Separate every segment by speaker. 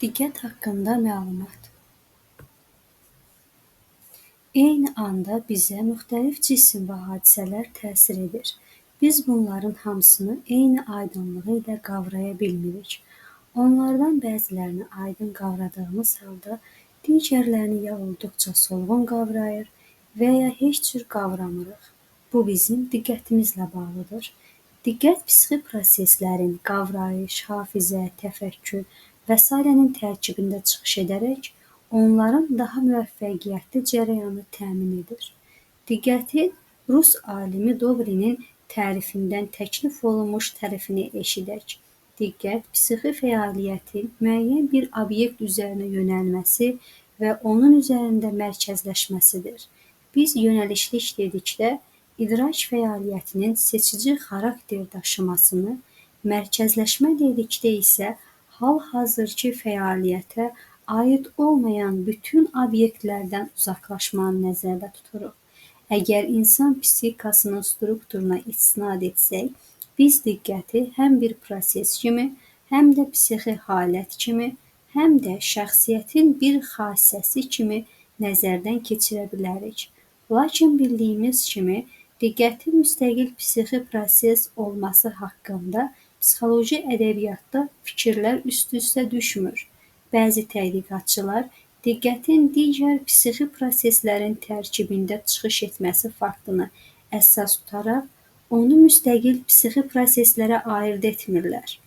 Speaker 1: Diqqət haqqında məlumat. Eyni anda bizə müxtəlif cisim və hadisələr təsir edir. Biz bunların hamısını eyni aydınlığı ilə qavraya bilmirik. Onlardan bəzilərini aydın qavradığımız halda, digərlərini ya olduqca solğun qavrayır və ya heç cür qavramırıq. Bu bizim diqqətimizlə bağlıdır. Diqqət psixi proseslərin qavrayış, hafizə, təfəkkür və s.nin tərkibində çıxış edərək onların daha müvəffəqiyyətli cərəyanı təmin edir. Diqqəti Rus alimi Dobrinin tərifindən təklif olunmuş tərifini eşidək. Diqqət psixi fəaliyyətin müəyyən bir obyekt üzərinə yönəlməsi və onun üzərində mərkəzləşməsidir. Biz yönəlişli dedikdə idrak fəaliyyətinin seçici xarakter daşımasını, mərkəzləşmə dedikdə isə hal-hazırki fəaliyyətə aid olmayan bütün obyektlərdən uzaqlaşmanı nəzərdə tuturuq. Əgər insan psixikasının strukturuna istinad etsək, biz diqqəti həm bir proses kimi, həm də psixi halət kimi, həm də şəxsiyyətin bir xassəsi kimi nəzərdən keçirə bilərik. Lakin bildiyimiz kimi, diqqətin müstəqil psixi proses olması haqqında psixoloji ədəbiyyatda fikirlər üst-üstə düşmür. Bəzi tədqiqatçılar diqqətin digər psixi proseslərin tərkibində çıxış etməsi faktını əsas tutaraq, onu müstəqil psixi proseslərə ayırd etmirlər.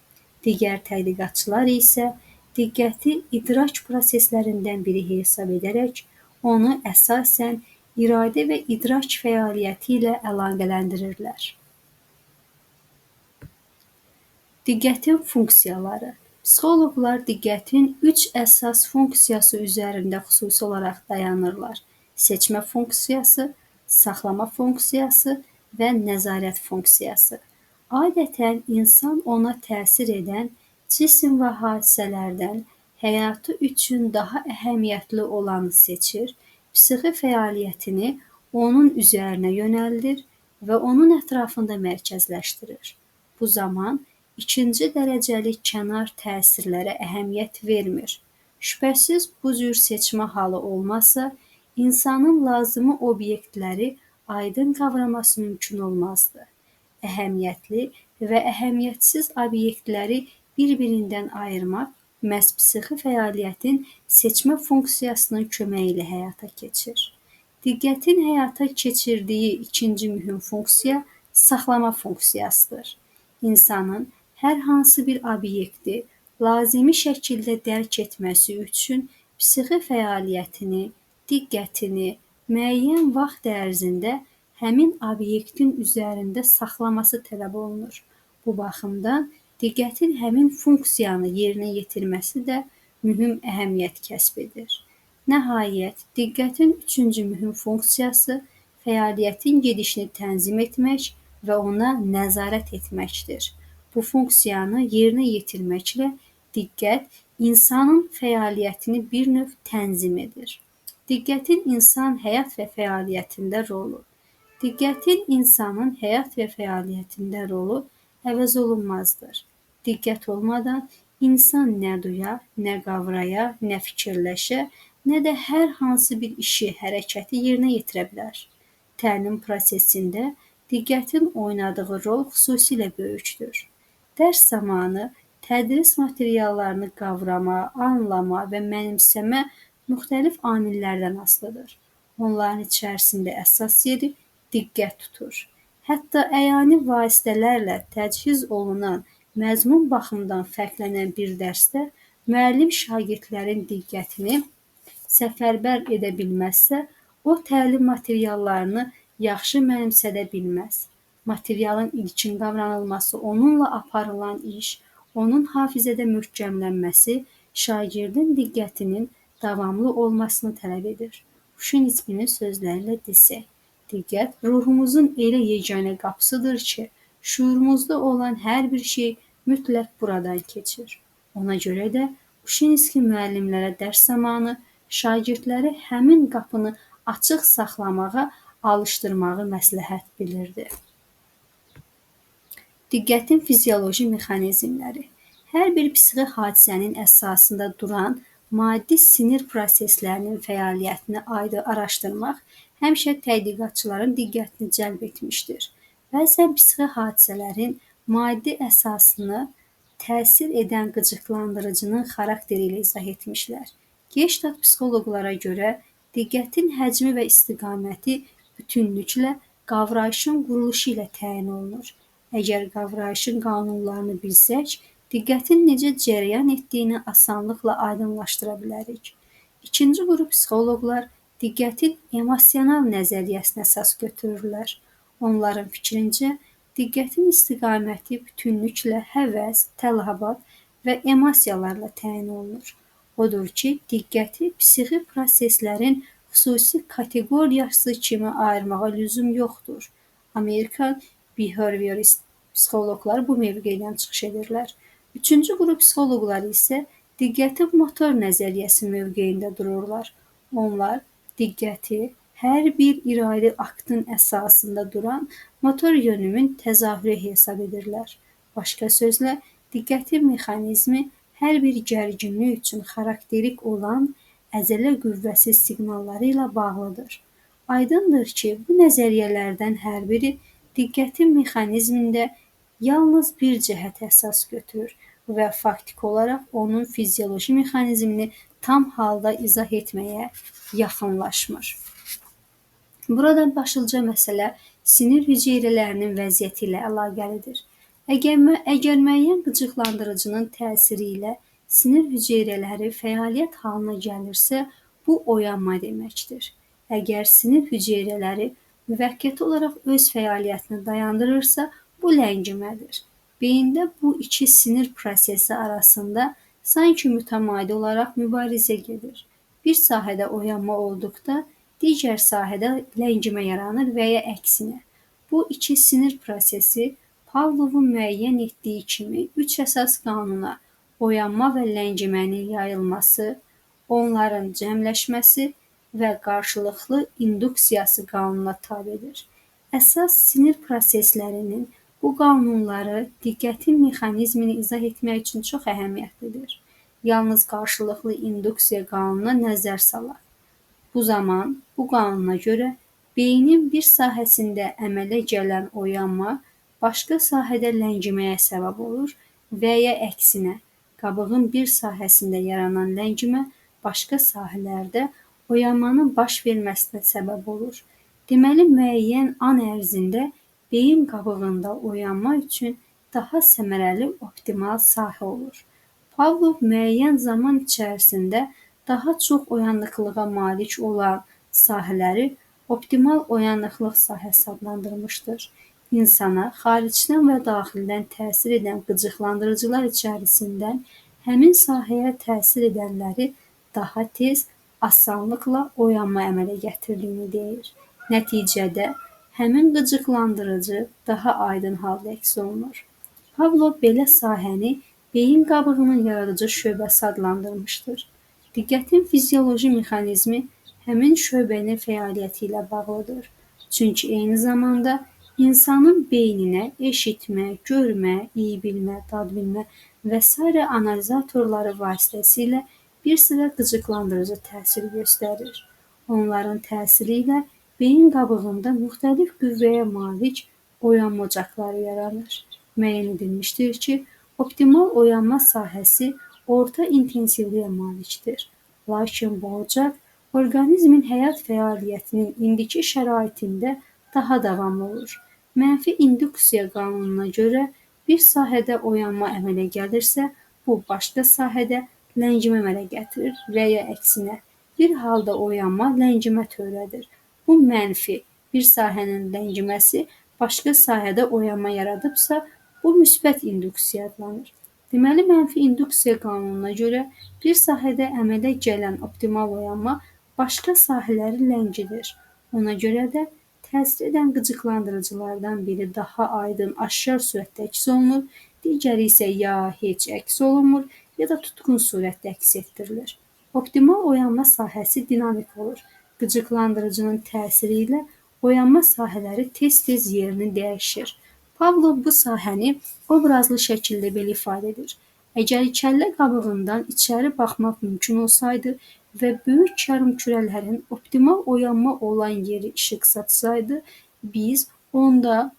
Speaker 1: Digər tədqiqatçılar isə diqqəti idrak proseslərindən biri hesab edərək, onu əsasən iradə və idrak fəaliyyəti ilə əlaqələndirirlər. Diqqətin funksiyaları. Psixoloqlar diqqətin 3 əsas funksiyası üzərində xüsusi olaraq dayanırlar. Seçmə funksiyası, saxlama funksiyası və nəzarət funksiyası. Adətən insan ona təsir edən cisim və hadisələrdən həyatı üçün daha əhəmiyyətli olanı seçir, psixi fəaliyyətini onun üzərinə yönəldir və onun ətrafında mərkəzləşdirir. Bu zaman ikinci dərəcəli kənar təsirlərə əhəmiyyət vermir. Şübhəsiz bu cür seçmə halı olmasa, insanın lazımi obyektləri aydın qavraması mümkün olmazdı. Əhəmiyyətli və əhəmiyyətsiz obyektləri bir-birindən ayırmaq məhz psixi fəaliyyətin seçmə funksiyasının köməyi ilə həyata keçir. Diqqətin həyata keçirdiyi ikinci mühüm funksiya saxlama funksiyasıdır. İnsanın hər hansı bir obyekti lazımi şəkildə dərk etməsi üçün psixi fəaliyyətini, diqqətini müəyyən vaxt ərzində həmin obyektin üzərində saxlaması tələb olunur. Bu baxımdan diqqətin həmin funksiyanı yerinə yetirməsi də mühüm əhəmiyyət kəsb edir. Nəhayət, diqqətin üçüncü mühüm funksiyası fəaliyyətin gedişini tənzim etmək və ona nəzarət etməkdir. Bu funksiyanı yerinə yetirməklə diqqət insanın fəaliyyətini bir növ tənzim edir. Diqqətin insan həyat və fəaliyyətində rolu. Diqqətin insanın həyat və fəaliyyətində rolu əvəzolunmazdır. Diqqət olmadan insan nə duya, nə qavraya, nə fikirləşə, nə də hər hansı bir işi, hərəkəti yerinə yetirə bilər. Təlim prosesində diqqətin oynadığı rol xüsusilə böyükdür. Dərs zamanı tədris materiallarını qavrama, anlama və mənimsəmə müxtəlif amillərdən asılıdır. Onların içərisində əsas yeri diqqət tutur. Hətta əyani vasitələrlə təchiz olunan məzmun baxımından fərqlənən bir dərsdə müəllim şagirdlərin diqqətini səfərbər edə bilməzsə, o təlim materiallarını yaxşı mənimsədə bilməz. Materialın ilkin qavranılması, onunla aparılan iş, onun hafizədə möhkəmlənməsi şagirdin diqqətinin davamlı olmasını tələb edir. Uşinskinin sözləri ilə desək, diqqət ruhumuzun elə yeganə qapısıdır ki, şuurumuzda olan hər bir şey mütləq buradan keçir. Ona görə də Uşinski müəllimlərə dərs zamanı şagirdləri həmin qapını açıq saxlamağa alışdırmağı məsləhət bilirdi. Diqqətin fizioloji mexanizmləri. Hər bir psixi hadisənin əsasında duran maddi sinir proseslərinin fəaliyyətini araşdırmaq həmişə tədqiqatçıların diqqətini cəlb etmişdir. Bəzən psixi hadisələrin maddi əsasını təsir edən qıcıqlandırıcının xarakteri ilə izah etmişlər. Geştalt psixoloqlara görə diqqətin həcmi və istiqaməti bütünlüklə qavrayışın quruluşu ilə təyin olunur. Əgər qavrayışın qanunlarını bilsək, diqqətin necə cərəyan etdiyini asanlıqla aydınlaşdıra bilərik. İkinci qrup psixoloqlar diqqətin emosional nəzəriyyəsinə əsas götürürlər. Onların fikrincə, diqqətin istiqaməti bütünlüklə həvəs, tələbat və emosiyalarla təyin olunur. Odur ki, diqqəti psixi proseslərin xüsusi kateqoriyası kimi ayırmağa lüzum yoxdur. Amerikan behaviorist psixoloqlar bu mövqedən çıxış edirlər. Üçüncü qrup psixoloqlar isə diqqətin motor nəzəriyyəsi mövqeyində dururlar. Onlar diqqəti hər bir iradi aktın əsasında duran motor yönümün təzahürü hesab edirlər. Başqa sözlə, diqqətin mexanizmi hər bir gərginlik üçün xarakterik olan əzələ qüvvəsi siqnalları ilə bağlıdır. Aydındır ki, bu nəzəriyyələrdən hər biri diqqətin mexanizmində yalnız bir cəhət əsas götürür və faktiki olaraq onun fizioloji mexanizmini tam halda izah etməyə yaxınlaşmır. Burada başlıca məsələ sinir hüceyrələrinin vəziyyəti ilə əlaqəlidir. Əgər müəyyən qıcıqlandırıcının təsiri ilə sinir hüceyrələri fəaliyyət halına gəlirsə, bu oyanma deməkdir. Əgər sinir hüceyrələri müvəqqəti olaraq öz fəaliyyətini dayandırırsa, bu ləngimədir. Beyində bu iki sinir prosesi arasında sanki mütəmadi olaraq mübarizə gedir. Bir sahədə oyanma olduqda, digər sahədə ləngimə yaranır və ya əksinə. Bu iki sinir prosesi Pavlovun müəyyən etdiyi kimi üç əsas qanuna, oyanma və ləngimənin yayılması, onların cəmləşməsi və qarşılıqlı induksiyası qanununa tabedir. Əsas sinir proseslərinin bu qanunları diqqətin mexanizmini izah etmək üçün çox əhəmiyyətlidir. Yalnız qarşılıqlı induksiya qanununa nəzər salaq. Bu zaman bu qanuna görə beynin bir sahəsində əmələ gələn oyanma başqa sahədə ləngiməyə səbəb olur və ya əksinə, qabığın bir sahəsində yaranan ləngimə başqa sahələrdə oyanmanın baş verməsinə səbəb olur. Deməli, müəyyən an ərzində beyin qabığında oyanma üçün daha səmərəli optimal sahə olur. Pavlov müəyyən zaman içərisində daha çox oyanıqlığa malik olan sahələri optimal oyanıqlıq sahəsi adlandırmışdır. İnsana xaricdən və daxildən təsir edən qıcıqlandırıcılar içərisindən həmin sahəyə təsir edənləri daha tez, asanlıqla oyanma əmələ gətirdiyini deyir. Nəticədə, həmin qıcıqlandırıcı daha aydın halda əks olunur. Pavlov belə sahəni beyin qabığının yaradıcı şöbəsi adlandırmışdır. Diqqətin fizioloji mexanizmi həmin şöbənin fəaliyyəti ilə bağlıdır. Çünki eyni zamanda insanın beyninə eşitmə, görmə, iyi bilmə, dad bilmə və s. analizatorları vasitəsilə bir sıra qıcıqlandırıcı təsir göstərir. Onların təsiri ilə beyin qabığında müxtəlif qüvvəyə malik oyanma ocaqları yaranır. Müəyyən edilmişdir ki, optimal oyanma sahəsi orta intensivliyə malikdir. Lakin bu ocaq orqanizmin həyat fəaliyyətinin indiki şəraitində daha davamlı olur. Mənfi induksiya qanununa görə bir sahədə oyanma əmələ gəlirsə, bu başqa sahədə ləngimə əmələ gətirir və ya əksinə. Bir halda oyanma ləngimə törədir. Bu mənfi bir sahənin ləngiməsi başqa sahədə oyanma yaradıbsa, bu müsbət induksiya adlanır. Deməli, mənfi induksiya qanununa görə bir sahədə əmələ gələn optimal oyanma başqa sahələri ləngidir. Ona görə də təsir edən qıcıqlandırıcılardan biri daha aydın, aşkar surətdə əks olunur, digəri isə ya heç əks olunmur, ya da tutqun surətdə əks etdirilir. Optimal oyanma sahəsi dinamik olur. Qıcıqlandırıcının təsiri ilə oyanma sahələri tez-tez yerini dəyişir. Pavlov bu sahəni obrazlı şəkildə belə ifadə edir. Əgər kəllə qabığından içəri baxmaq mümkün olsaydı və böyük yarımkürələrin optimal oyanma olan yeri işıq saçsaydı, biz onda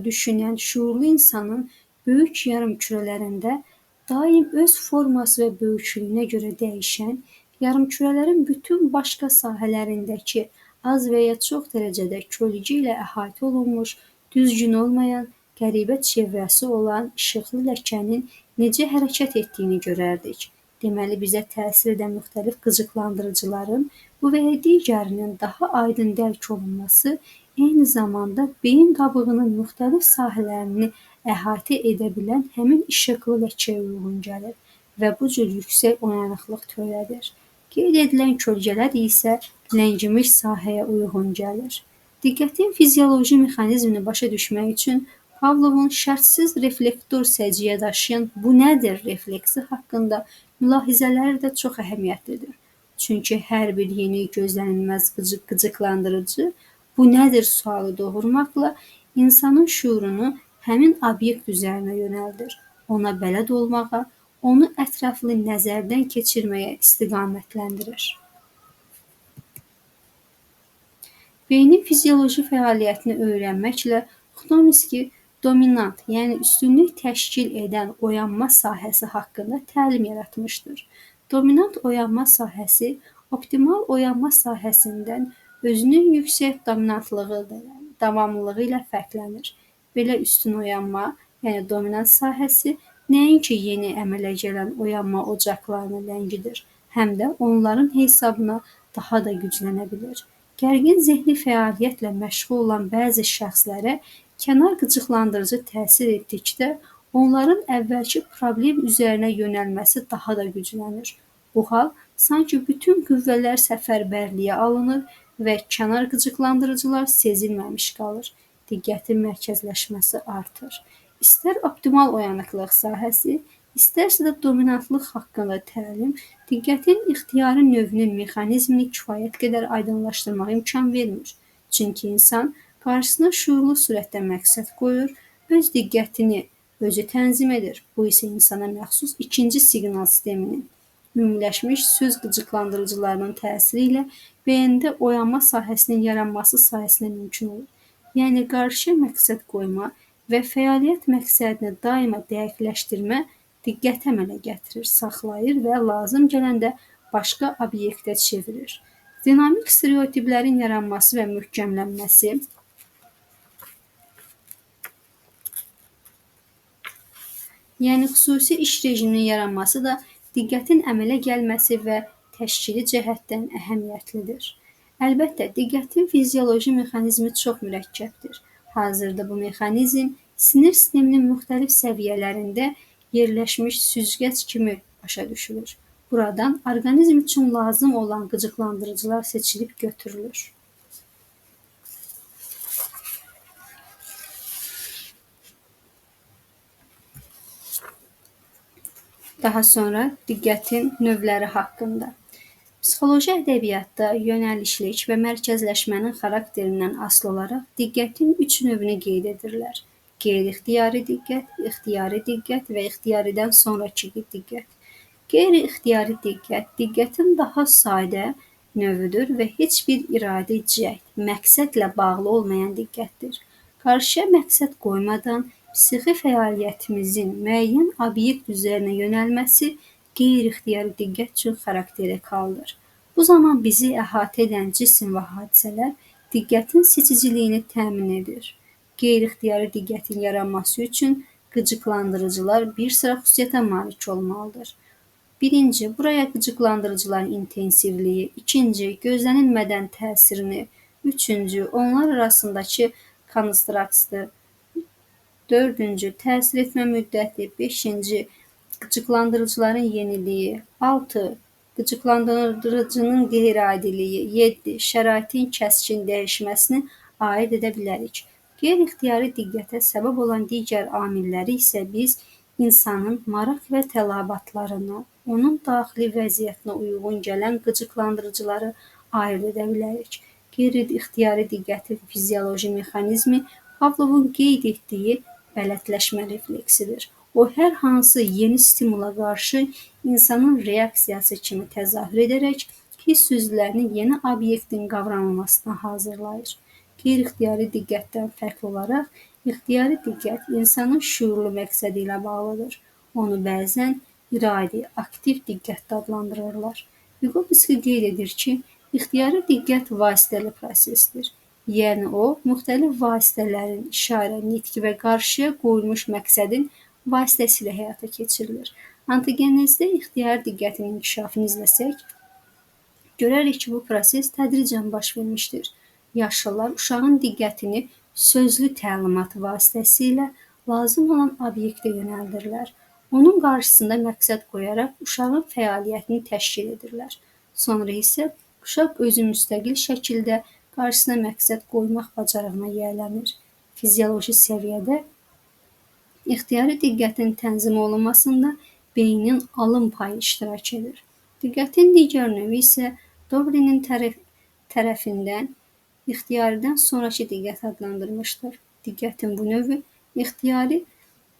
Speaker 1: düşünən şüurlu insanın böyük yarımkürələrində daim öz forması və böyüklüyünə görə dəyişən, yarımkürələrin bütün başqa sahələrindəki az və ya çox dərəcədə kölgə ilə əhatə olunmuş, düzgün olmayan, qəribə çevrəsi olan işıqlı ləkənin necə hərəkət etdiyini görərdik. Deməli, bizə təsir edən müxtəlif qıcıqlandırıcıların bu və ya digərinin daha aydın dərk olunması eyni zamanda beyin qabığının müxtəlif sahələrini əhatə edə bilən həmin işıqlı ləkəyə uyğun gəlir və bu cür yüksək oyanıqlıq törədir. Qeyd edilən kölgələr isə ləngimiş sahəyə uyğun gəlir. Diqqətin fizioloji mexanizmini başa düşmək üçün Pavlovun şərtsiz reflektor səciyyə daşıyan "bu nədir?" refleksi haqqında mülahizələri də çox əhəmiyyətlidir. Çünki hər bir yeni gözlənilməz qıcıqlandırıcı "bu nədir?" sualı doğurmaqla insanın şüurunu həmin obyekt üzərinə yönəldir, ona bələd olmağa, onu ətraflı nəzərdən keçirməyə istiqamətləndirir. Beynin fizioloji fəaliyyətini öyrənməklə Xomski dominant, yəni üstünlük təşkil edən oyanma sahəsi haqqında təlim yaratmışdır. Dominant oyanma sahəsi optimal oyanma sahəsindən özünün yüksək davamlılığı ilə fərqlənir. Belə üstün oyanma, yəni dominant sahəsi nəinki yeni əmələ gələn oyanma ocaqlarını ləngidir, həm də onların hesabına daha da güclənə bilir. Gərgin zehni fəaliyyətlə məşğul olan bəzi şəxslərə kənar qıcıqlandırıcı təsir etdikdə onların əvvəlki problem üzərinə yönəlməsi daha da güclənir. Bu hal sanki bütün qüvvələr səfərbərliyə alınır və kənar qıcıqlandırıcılar sezilməmiş qalır. Diqqətin mərkəzləşməsi artır. İstər optimal oyanıqlıq sahəsi, istərsə də dominantlıq haqqında təlim diqqətin ixtiyari növünün mexanizmini kifayət qədər aydınlaşdırmağa imkan vermir. Çünki insan qarşısına şüurlu surətdə məqsəd qoyur, öz diqqətini özü tənzim edir. Bu isə insana məxsus ikinci siqnal sisteminin ümumiləşmiş söz qıcıqlandırıcılarının təsiri ilə beyində oyanma sahəsinin yaranması sayəsində mümkün olur. Yəni, qarşıya məqsəd qoyma və fəaliyyət məqsədini daima dəqiqləşdirmə diqqəti əmələ gətirir, saxlayır və lazım gələndə başqa obyektə çevirir. Dinamik stereotiplərin yaranması və möhkəmlənməsi yəni xüsusi iş rejiminin yaranması da diqqətin əmələ gəlməsi və təşkili cəhətdən əhəmiyyətlidir. Əlbəttə, diqqətin fizioloji mexanizmi çox mürəkkəbdir. Hazırda bu mexanizm sinir sisteminin müxtəlif səviyyələrində yerləşmiş süzgəc kimi başa düşülür. Buradan orqanizm üçün lazım olan qıcıqlandırıcılar seçilib götürülür. Daha sonra diqqətin növləri haqqında. Psixoloji ədəbiyyatda yönəlişlik və mərkəzləşmənin xarakterindən asılı olaraq diqqətin üç növünü qeyd edirlər. Qeyri-ixtiyari diqqət və ixtiyaridən sonrakı diqqət. Qeyri-ixtiyari diqqət diqqətin daha sadə növüdür və heç bir iradi cəhd, məqsədlə bağlı olmayan diqqətdir. Qarşıya məqsəd qoymadan psixi fəaliyyətimizin müəyyən obyekt üzərinə yönəlməsi qeyri-ixtiyari diqqət üçün xarakterik haldır. Bu zaman bizi əhatə edən cisim və hadisələr diqqətin seçiciliyini təmin edir. Qeyri-ixtiyari diqqətin yaranması üçün qıcıqlandırıcılar bir sıra xüsusiyyətə malik olmalıdır. Birinci, buraya qıcıqlandırıcıların intensivliyi, ikinci, gözlənilmədən təsirini, üçüncü, onlar arasındakı kontrastı, dördüncü, təsir etmə müddəti, beşinci, qıcıqlandırıcıların yeniliyi, 6. Qıcıqlandırıcının qeyri-adiliyi, 7. Şəraitin kəskin dəyişməsini aid edə bilərik. Qeyri-ixtiyari diqqətə səbəb olan digər amilləri isə biz insanın maraq və tələbatlarına, onun daxili vəziyyətinə uyğun gələn qıcıqlandırıcıları ayırd edə bilərik. Qeyri-ixtiyari diqqətin fizioloji mexanizmi Pavlovun qeyd etdiyi bələdləşmə refleksidir. O hər hansı yeni stimula qarşı insanın reaksiyası kimi təzahür edərək hiss üzvlərini yeni obyektin qavranılmasına hazırlayır. Qeyri-ixtiyari diqqətdən fərqli olaraq, ixtiyari diqqət insanın şüurlu məqsədi ilə bağlıdır. Onu bəzən iradi, aktiv diqqət də adlandırırlar. Vygotsky qeyd edir ki, ixtiyari diqqət vasitəli prosesdir. Yəni o, müxtəlif vasitələrin işarə, nitq və qarşıya qoyulmuş məqsədin vasitəsilə həyata keçirilir. Antigenezdə ixtiyari diqqətin inkişafını izləsək, görərik ki, bu proses tədricən baş vermişdir. Yaşlılar uşağın diqqətini sözlü təlimat vasitəsilə lazım olan obyektə yönəldirlər. Onun qarşısında məqsəd qoyaraq uşağın fəaliyyətini təşkil edirlər. Sonra isə uşaq özü müstəqil şəkildə qarşısına məqsəd qoymaq bacarığına yiyələnir. Fizioloji səviyyədə ixtiyari diqqətin tənzim olunmasında beynin alın payı iştirak edir. Diqqətin digər növü isə Dobrenin tərəfindən ixtiyaridən sonrakı diqqət adlandırılmışdır. Diqqətin bu növü ixtiyari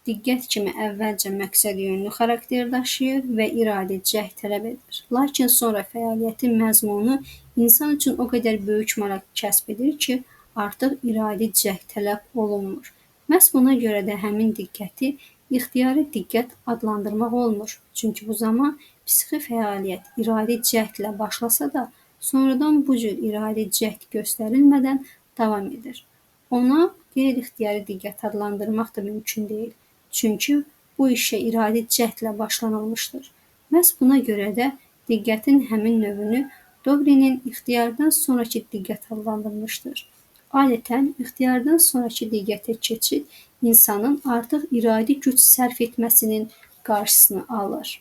Speaker 1: diqqət kimi əvvəlcə məqsədyönlü xarakter daşıyır və iradi cəhd tələb edir. Lakin sonra fəaliyyətin məzmunu insan üçün o qədər böyük maraq kəsb edir ki, artıq iradi cəhd tələb olunmur. Məhz buna görə də həmin diqqəti ixtiyari diqqət adlandırmaq olmur. Çünki bu zaman psixi fəaliyyət iradi cəhdlə başlasa da, sonradan bu cür iradi cəhd göstərilmədən davam edir. Ona qeyri-ixtiyari diqqət adlandırmaq da mümkün deyil. Çünki bu işə iradi cəhdlə başlanılmışdır. Məhz buna görə də diqqətin həmin növünü Dobrenin ixtiyardan sonrakı diqqət adlandırmışdır. Adətən, ixtiyardan sonrakı diqqətə keçid insanın artıq iradi güc sərf etməsinin qarşısını alır.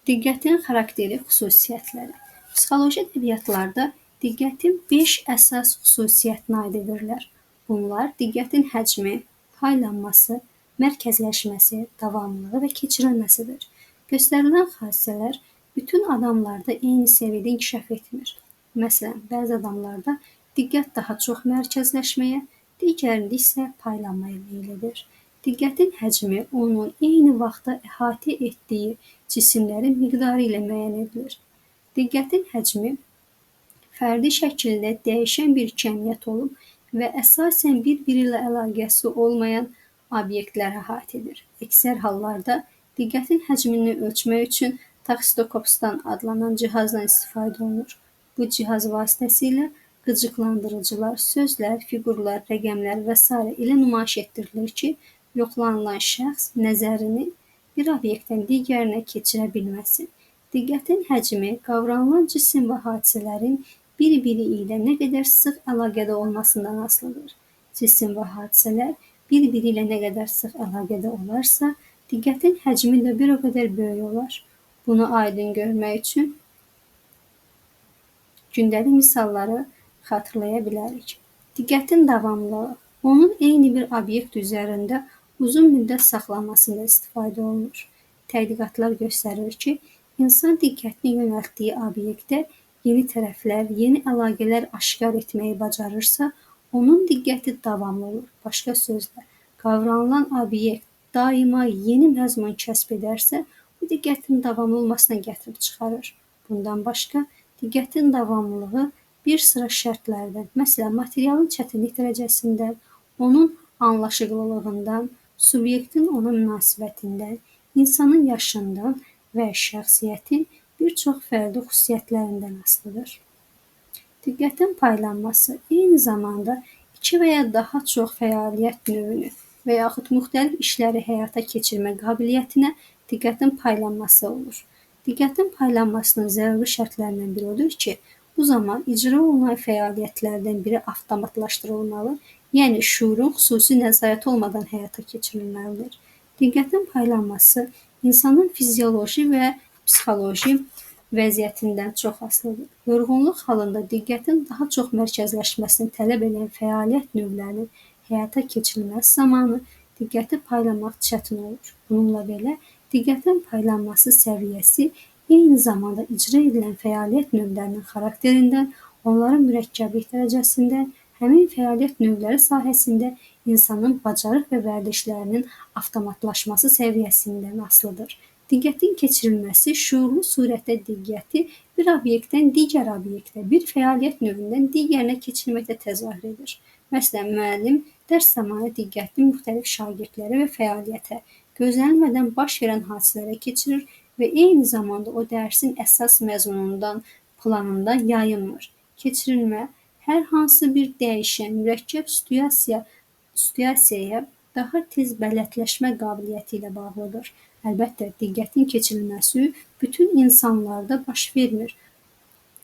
Speaker 1: Diqqətin xarakteri, xüsusiyyətləri. Psixoloji ədəbiyyatlarda diqqətin 5 əsas xüsusiyyətinə aid edirlər. Bunlar diqqətin həcmi, paylanması, mərkəzləşməsi, davamlılığı və keçirilməsidir. Göstərilən xassələr bütün adamlarda eyni səviyyədə inkişaf etmir. Məsələn, bəzi adamlarda diqqət daha çox mərkəzləşməyə, digərində isə paylanmaya meyl edir. Diqqətin həcmi onun eyni vaxtda əhatə etdiyi cisimlərin miqdarı ilə müəyyən edilir. Diqqətin həcmi fərdi şəkildə dəyişən bir kəmiyyət olub və əsasən bir-biri ilə əlaqəsi olmayan obyektlər əhatə edir. Əksər hallarda diqqətin həcmini ölçmək üçün taxistokopsdan adlanan cihazdan istifadə olunur. Bu cihaz vasitəsilə qıcıqlandırıcılar, sözlər, fiqurlar, rəqəmlər və s. elə nümayiş etdirilir ki, yoxlanılan şəxs nəzərini bir obyektdən digərinə keçirə bilməsin. Diqqətin həcmi qavranılan cisim və hadisələrin bir-biri ilə nə qədər sıx əlaqədə olmasından asılıdır. Cisim və hadisələr bir-biri ilə nə qədər sıx əlaqədə olarsa, diqqətin həcmi də bir o qədər böyük olar. Bunu aydın görmək üçün gündəlik misalları xatırlaya bilərik. Diqqətin davamlılığı. Onun eyni bir obyekt üzərində uzun müddət saxlanmasında istifadə olunur. Tədqiqatlar göstərir ki, insan diqqətini yönəltdiyi obyektdə yeni tərəflər, yeni əlaqələr aşkar etməyi bacarırsa, onun diqqəti davamlı olur. Başqa sözlə, qavranılan obyekt daima yeni məzmun kəsb edərsə, bu diqqətin davamlı olmasına gətirib çıxarır. Bundan başqa, diqqətin davamlılığı bir sıra şərtlərdən, məsələn, materialın çətinlik dərəcəsindən, onun anlaşıqlılığından, subyektin ona münasibətindən, insanın yaşından və şəxsiyyətin bir çox fərdi xüsusiyyətlərindən asılıdır. Diqqətin paylanması eyni zamanda 2 və ya daha çox fəaliyyət növünü və yaxud müxtəlif işləri həyata keçirmə qabiliyyətinə diqqətin paylanması olur. Diqqətin paylanmasının zəruri şərtlərindən biri odur ki, bu zaman icra olunan fəaliyyətlərdən biri avtomatlaşdırılmalı, yəni şuurun xüsusi nəzarəti olmadan həyata keçirilməlidir. Diqqətin paylanması insanın fizioloji və psixoloji vəziyyətindən çox asılıdır. Yorğunluq halında diqqətin daha çox mərkəzləşməsini tələb edən fəaliyyət növlərinin həyata keçirilməsi zamanı diqqəti paylamaq çətin olur. Bununla belə, diqqətin paylanması səviyyəsi eyni zamanda icra edilən fəaliyyət növlərinin xarakterindən, onların mürəkkəblik dərəcəsindən, həmin fəaliyyət növləri sahəsində insanın bacarıq və vərdişlərinin avtomatlaşması səviyyəsindən asılıdır. Diqqətin keçirilməsi şuurlu surətdə diqqəti bir obyektdən digər obyektə, bir fəaliyyət növündən digərinə keçirməklə təzahür edir. Məsələn, müəllim dərs zamanı diqqətini müxtəlif şagirdlərə və fəaliyyətə, gözlənilmədən baş verən hadisələrə keçirir və eyni zamanda o dərsin əsas məzmunundan, planından yayınmır. Keçirilmə hər hansı bir dəyişən, mürəkkəb situasiyaya daha tez bələdləşmə qabiliyyəti ilə bağlıdır. Əlbəttə, diqqətin keçirilməsi bütün insanlarda baş vermir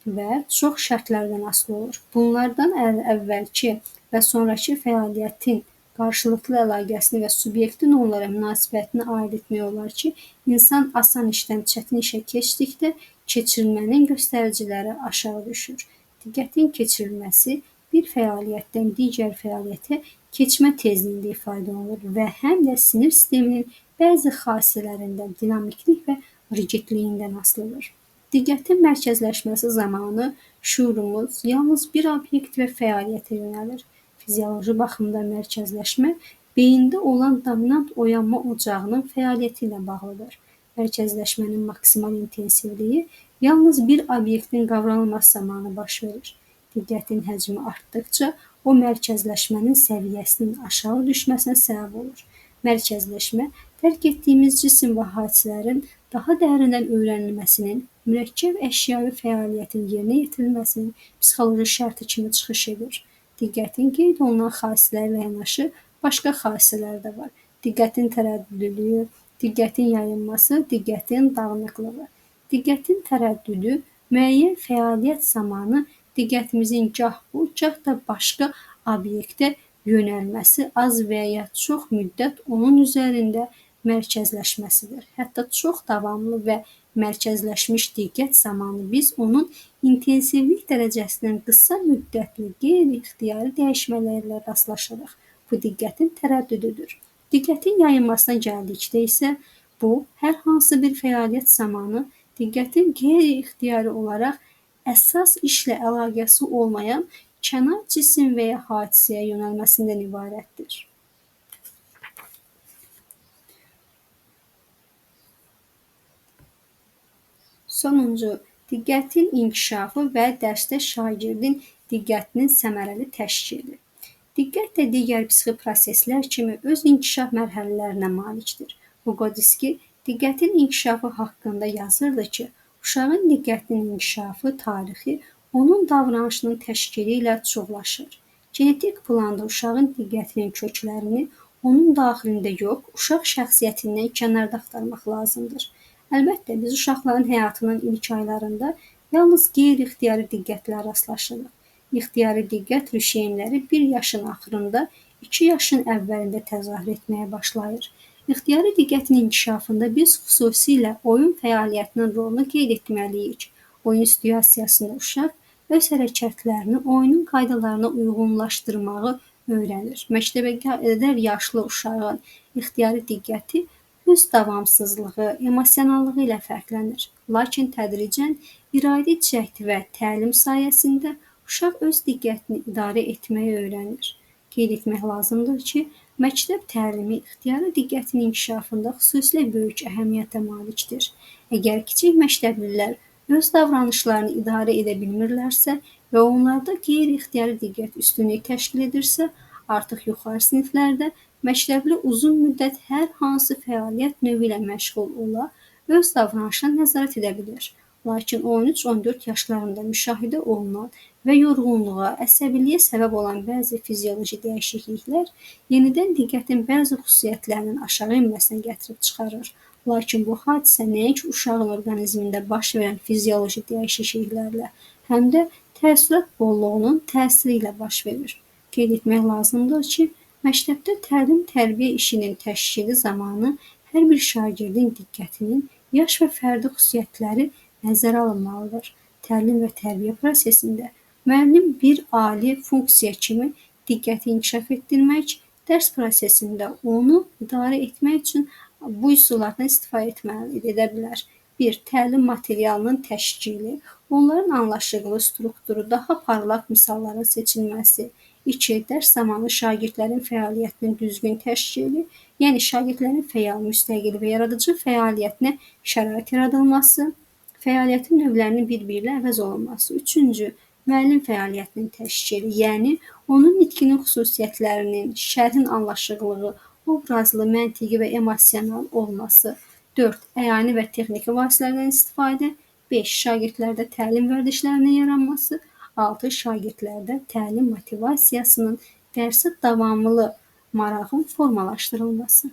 Speaker 1: və çox şərtlərdən asılı olur. Bunlardan əvvəlki və sonrakı fəaliyyətin qarşılıqlı əlaqəsini və subyektin onlara münasibətini ayırd etmək olar ki, insan asan işdən çətin işə keçdikdə keçirilmənin göstəriciləri aşağı düşür. Diqqətin keçirilməsi bir fəaliyyətdən digər fəaliyyətə keçmə tezliyində ifadə olunur və həm də sinir sisteminin bəzi xassələrindən dinamiklik və rigidliyindən asılıdır. Diqqətin mərkəzləşməsi zamanı şuurumuz yalnız bir obyekt və fəaliyyətə yönəlir. Fizioloji baxımdan mərkəzləşmə beyində olan dominant oyanma ocağının fəaliyyəti ilə bağlıdır. Mərkəzləşmənin maksimal intensivliyi yalnız bir obyektin qavranılması zamanı baş verir. Diqqətin həcmi artdıqca o mərkəzləşmənin səviyyəsinin aşağı düşməsinə səbəb olur. Mərkəzləşmə dərk etdiyimiz cisim və hadisələrin daha dərindən öyrənilməsinin, mürəkkəb əşyavi fəaliyyətin yerinə yetirilməsinin psixoloji şərti kimi çıxış edir. Diqqətin qeyd olunan xassələrlə yanaşı başqa xassələr də var. Diqqətin tərəddüdlüyü, diqqətin yayınması, diqqətin dağınıqlığı. Diqqətin tərəddüdü müəyyən fəaliyyət zamanı diqqətimizin gah bu, gah da başqa obyektə yönəlməsi az və ya çox müddət onun üzərində mərkəzləşməsidir. Hətta çox davamlı və mərkəzləşmiş diqqət zamanı biz onun intensivlik dərəcəsinin qısa müddətli qeyri-ixtiyari dəyişmələrlə rastlaşırıq. Bu diqqətin tərəddüdüdür. Diqqətin yayınmasına gəldikdə isə bu, hər hansı bir fəaliyyət zamanı diqqətin qeyri-ixtiyari olaraq əsas işlə əlaqəsi olmayan kənar cisim və ya hadisəyə yönəlməsindən ibarətdir. Sonuncu, diqqətin inkişafı və dərsdə şagirdin diqqətinin səmərəli təşkili. Diqqət də digər psixi proseslər kimi öz inkişaf mərhələlərinə malikdir. Vygotsky diqqətin inkişafı haqqında yazırdı ki, uşağın diqqətinin inkişafı tarixi onun davranışının təşkili ilə çoxlaşır. Genetik planda uşağın diqqətinin köklərini onun daxilində yox, uşaq şəxsiyyətindən kənarda axtarmaq lazımdır. Əlbəttə, biz uşaqların həyatının ilk aylarında yalnız qeyri-ixtiyari diqqətlə rastlaşırıq. İxtiyari diqqət rüşeymləri 1 yaşın axırında, 2 yaşın əvvəlində təzahür etməyə başlayır. İxtiyari diqqətin inkişafında biz xüsusilə oyun fəaliyyətinin rolunu qeyd etməliyik. Oyun situasiyasında uşaq öz hərəkətlərini oyunun qaydalarına uyğunlaşdırmağı öyrənir. Məktəbə qədər yaşlı uşağın ixtiyari diqqəti öz davamsızlığı, emosionallığı ilə fərqlənir. Lakin tədricən iradi cəhd və təlim sayəsində uşaq öz diqqətini idarə etməyi öyrənir. Qeyd etmək lazımdır ki, məktəb təlimi ixtiyari diqqətin inkişafında xüsusilə böyük əhəmiyyətə malikdir. Əgər kiçik məktəblilər öz davranışlarını idarə edə bilmirlərsə və onlarda qeyri-ixtiyari diqqət üstünlük təşkil edirsə, artıq yuxarı siniflərdə məktəbli uzun müddət hər hansı fəaliyyət növü ilə məşğul ola, öz davranışına nəzarət edə bilir. Lakin 13-14 yaşlarında müşahidə olunan və yorğunluğa, əsəbiliyə səbəb olan bəzi fizioloji dəyişikliklər yenidən diqqətin bəzi xüsusiyyətlərinin aşağı enməsinə gətirib çıxarır. Lakin bu hadisə nəinki uşağın orqanizmində baş verən fizioloji dəyişikliklərlə, həm də təəssürat bolluğunun təsiri ilə baş verir. Qeyd etmək lazımdır ki, məktəbdə təlim-tərbiyə işinin təşkili zamanı hər bir şagirdin diqqətinin yaş və fərdi xüsusiyyətləri nəzərə alınmalıdır. Təlim və tərbiyə prosesində müəllim bir ali funksiya kimi diqqəti inkişaf etdirmək, dərs prosesində onu idarə etmək üçün bu üsullardan istifadə edə bilər. 1. Təlim materialının təşkili, onların anlaşıqlı strukturu, daha parlaq misalların seçilməsi. 2. Dərs zamanı şagirdlərin fəaliyyətinin düzgün təşkili, yəni şagirdlərin fəal, müstəqil və yaradıcı fəaliyyətinə şərait yaradılması, fəaliyyətin növlərinin bir-biri ilə əvəz olunması. 3. Müəllim fəaliyyətinin təşkili, yəni onun nitqinin xüsusiyyətlərinin, şərhin anlaşıqlığı, obrazlı, məntiqi və emosional olması. 4. Əyani və texniki vasitələrdən istifadə. 5. Şagirdlərdə təlim vərdişlərinin yaranması. 6. Şagirdlərdə təlim motivasiyasının, dərsə davamlı marağın formalaşdırılması.